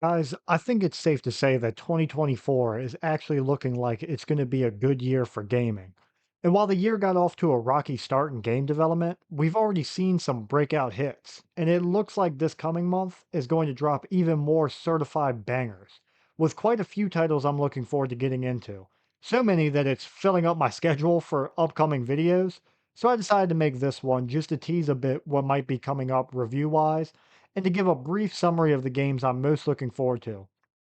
Guys, I think it's safe to say that 2024 is actually looking like it's going to be a good year for gaming. And while the year got off to a rocky start in game development, we've already seen some breakout hits. And it looks like this coming month is going to drop even more certified bangers, with quite a few titles I'm looking forward to getting into. So many that it's filling up my schedule for upcoming videos. So I decided to make this one just to tease a bit what might be coming up review wise and to give a brief summary of the games I'm most looking forward to.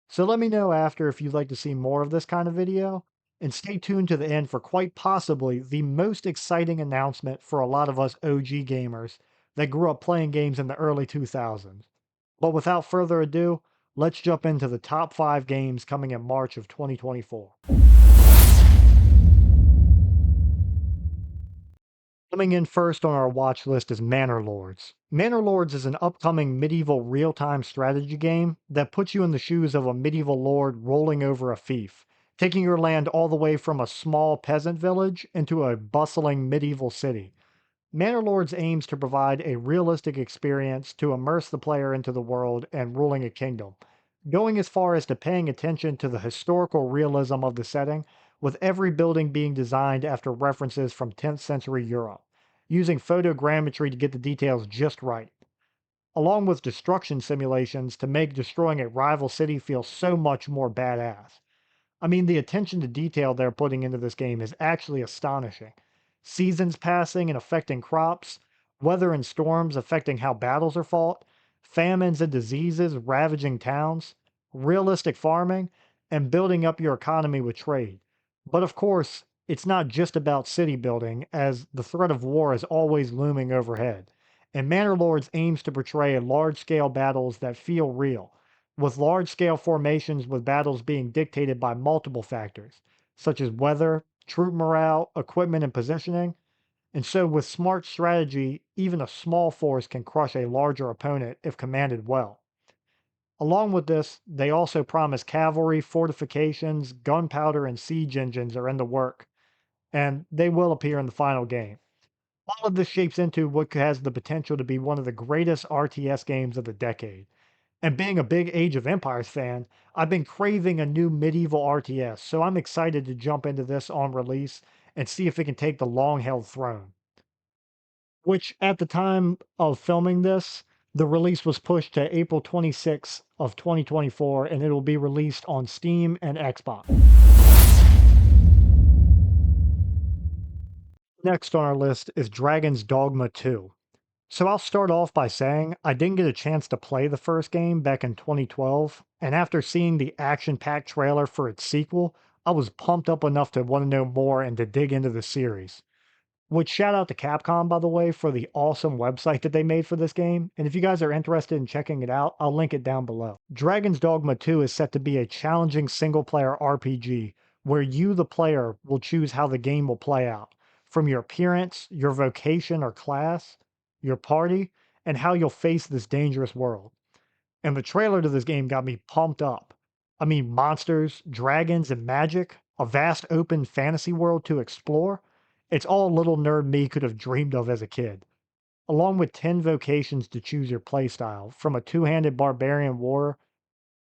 So let me know after if you'd like to see more of this kind of video, and stay tuned to the end for quite possibly the most exciting announcement for a lot of us OG gamers that grew up playing games in the early 2000s. But without further ado, let's jump into the top 5 games coming in March of 2024. Coming in first on our watch list is Manor Lords. Manor Lords is an upcoming medieval real-time strategy game that puts you in the shoes of a medieval lord rolling over a fief, taking your land all the way from a small peasant village into a bustling medieval city. Manor Lords aims to provide a realistic experience to immerse the player into the world and ruling a kingdom, going as far as to paying attention to the historical realism of the setting, with every building being designed after references from 10th century Europe, using photogrammetry to get the details just right, along with destruction simulations to make destroying a rival city feel so much more badass. I mean, the attention to detail they're putting into this game is actually astonishing. Seasons passing and affecting crops, weather and storms affecting how battles are fought, famines and diseases ravaging towns, realistic farming, and building up your economy with trade. But of course, it's not just about city building, as the threat of war is always looming overhead. And Manor Lords aims to portray large scale battles that feel real, with large-scale formations with battles being dictated by multiple factors, such as weather, troop morale, equipment, and positioning. And so, with smart strategy, even a small force can crush a larger opponent if commanded well. Along with this, they also promise cavalry, fortifications, gunpowder, and siege engines are in the work, and they will appear in the final game. All of this shapes into what has the potential to be one of the greatest RTS games of the decade. And being a big Age of Empires fan, I've been craving a new medieval RTS, so I'm excited to jump into this on release and see if it can take the long-held throne. Which at the time of filming this, the release was pushed to April 26th of 2024, and it will be released on Steam and Xbox. Next on our list is Dragon's Dogma 2. So I'll start off by saying I didn't get a chance to play the first game back in 2012, and after seeing the action-packed trailer for its sequel, I was pumped up enough to want to know more and to dig into the series. Which shout out to Capcom, by the way, for the awesome website that they made for this game, and if you guys are interested in checking it out, I'll link it down below. Dragon's Dogma 2 is set to be a challenging single-player RPG, where you, the player, will choose how the game will play out, from your appearance, your vocation or class, your party, and how you'll face this dangerous world. And the trailer to this game got me pumped up. I mean, monsters, dragons, and magic, a vast open fantasy world to explore. It's all little nerd me could have dreamed of as a kid. Along with 10 vocations to choose your playstyle, from a two-handed barbarian warrior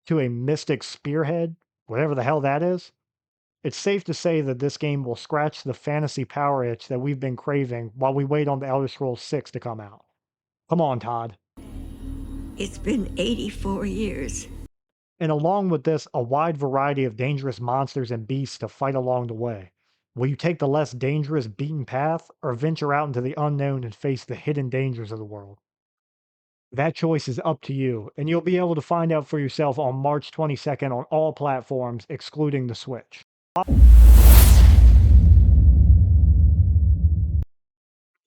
to a mystic spearhead, whatever the hell that is. It's safe to say that this game will scratch the fantasy power itch that we've been craving while we wait on the Elder Scrolls 6 to come out. Come on, Todd. It's been 84 years. And along with this, a wide variety of dangerous monsters and beasts to fight along the way. Will you take the less dangerous beaten path or venture out into the unknown and face the hidden dangers of the world? That choice is up to you, and you'll be able to find out for yourself on March 22nd on all platforms, excluding the Switch.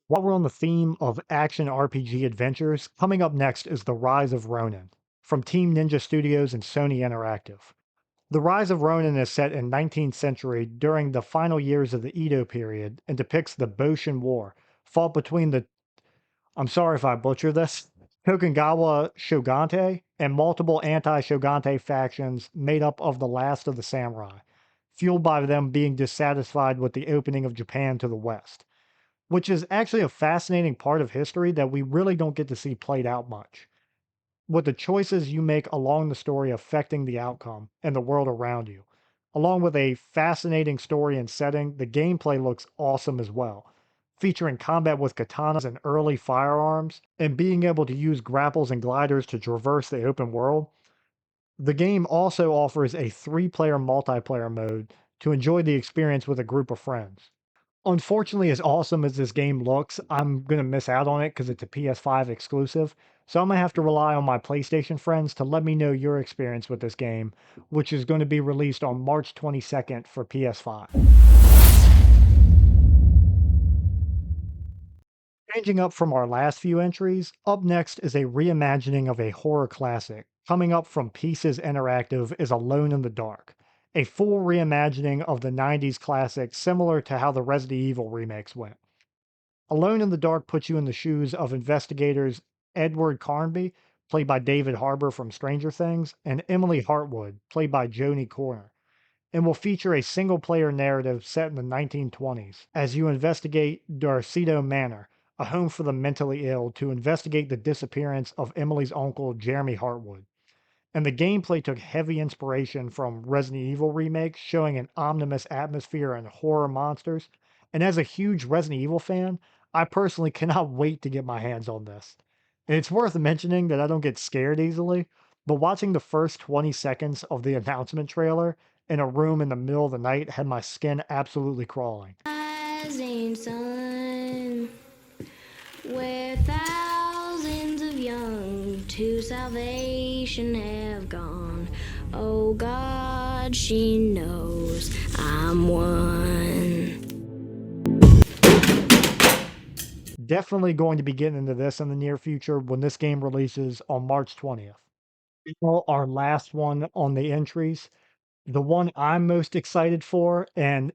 While we're on the theme of action RPG adventures, coming up next is The Rise of Ronin from Team Ninja Studios and Sony Interactive. The Rise of Ronin is set in 19th century during the final years of the Edo period and depicts the Boshin War, fought between the, I'm sorry if I butcher this, Tokugawa Shogunate and multiple anti-Shogunate factions made up of the last of the samurai, fueled by them being dissatisfied with the opening of Japan to the West, which is actually a fascinating part of history that we really don't get to see played out much. with the choices you make along the story affecting the outcome and the world around you. Along with a fascinating story and setting, the gameplay looks awesome as well, featuring combat with katanas and early firearms, and being able to use grapples and gliders to traverse the open world. The game also offers a 3-player multiplayer mode to enjoy the experience with a group of friends. Unfortunately, as awesome as this game looks, I'm gonna miss out on it because it's a PS5 exclusive. So I'm gonna have to rely on my PlayStation friends to let me know your experience with this game, which is going to be released on March 22nd for PS5. Changing up from our last few entries, up next is a reimagining of a horror classic. Coming up from Pieces Interactive is Alone in the Dark, a full reimagining of the 90s classic similar to how the Resident Evil remakes went. Alone in the Dark puts you in the shoes of investigators Edward Carnby, played by David Harbour from Stranger Things, and Emily Hartwood, played by Joni Corner, and will feature a single player narrative set in the 1920s as you investigate Darceto Manor, a home for the mentally ill, to investigate the disappearance of Emily's uncle, Jeremy Hartwood. And the gameplay took heavy inspiration from Resident Evil remakes, showing an ominous atmosphere and horror monsters. And as a huge Resident Evil fan, I personally cannot wait to get my hands on this. And it's worth mentioning that I don't get scared easily, but watching the first 20 seconds of the announcement trailer in a room in the middle of the night had my skin absolutely crawling. Rising sun, where thousands of young to salvation have gone. Oh God, she knows I'm one. Definitely going to be getting into this in the near future when this game releases on March 20th. Well, our last one on the entries, the one I'm most excited for, and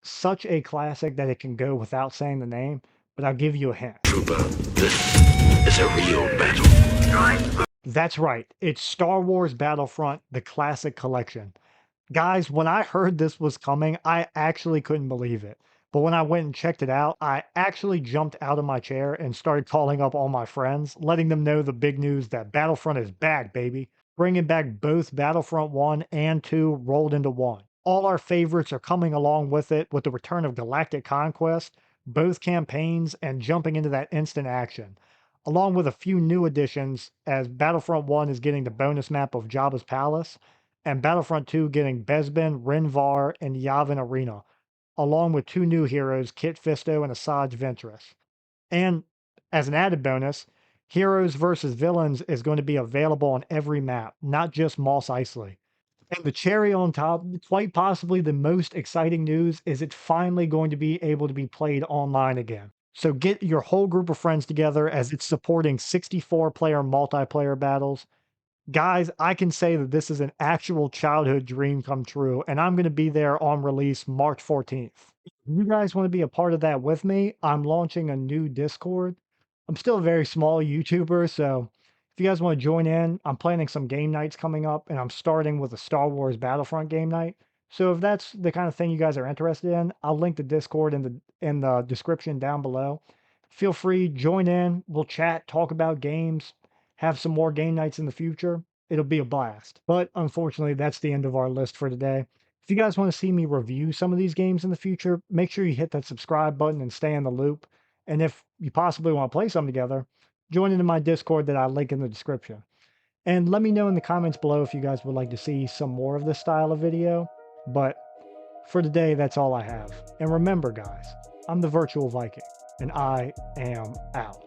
such a classic that it can go without saying the name, but I'll give you a hint. Trooper, this is a real battle. That's right. It's Star Wars Battlefront, the classic collection. Guys, when I heard this was coming, I actually couldn't believe it. But when I went and checked it out, I actually jumped out of my chair and started calling up all my friends, letting them know the big news that Battlefront is back, baby. Bringing back both Battlefront 1 and 2 rolled into one. All our favorites are coming along with it with the return of Galactic Conquest, both campaigns, and jumping into that instant action, along with a few new additions as Battlefront 1 is getting the bonus map of Jabba's Palace, and Battlefront 2 getting Bespin, Rinvar, and Yavin Arena, along with 2 new heroes, Kit Fisto and Asajj Ventress. And as an added bonus, Heroes versus Villains is going to be available on every map, not just Mos Eisley. And the cherry on top, quite possibly the most exciting news, is it's finally going to be able to be played online again. So get your whole group of friends together as it's supporting 64-player multiplayer battles. Guys, I can say that this is an actual childhood dream come true, and I'm going to be there on release March 14th. If you guys want to be a part of that with me, I'm launching a new Discord. I'm still a very small YouTuber, so if you guys want to join in, I'm planning some game nights coming up, and I'm starting with a Star Wars Battlefront game night. So if that's the kind of thing you guys are interested in, I'll link the Discord in the description down below. Feel free, join in, we'll chat, talk about games, have some more game nights in the future. It'll be a blast. But unfortunately, that's the end of our list for today. If you guys want to see me review some of these games in the future, make sure you hit that subscribe button and stay in the loop. And if you possibly want to play some together, join into my Discord that I link in the description. And let me know in the comments below if you guys would like to see some more of this style of video. But for today, that's all I have. And remember, guys, I'm the Virtual Viking, and I am out.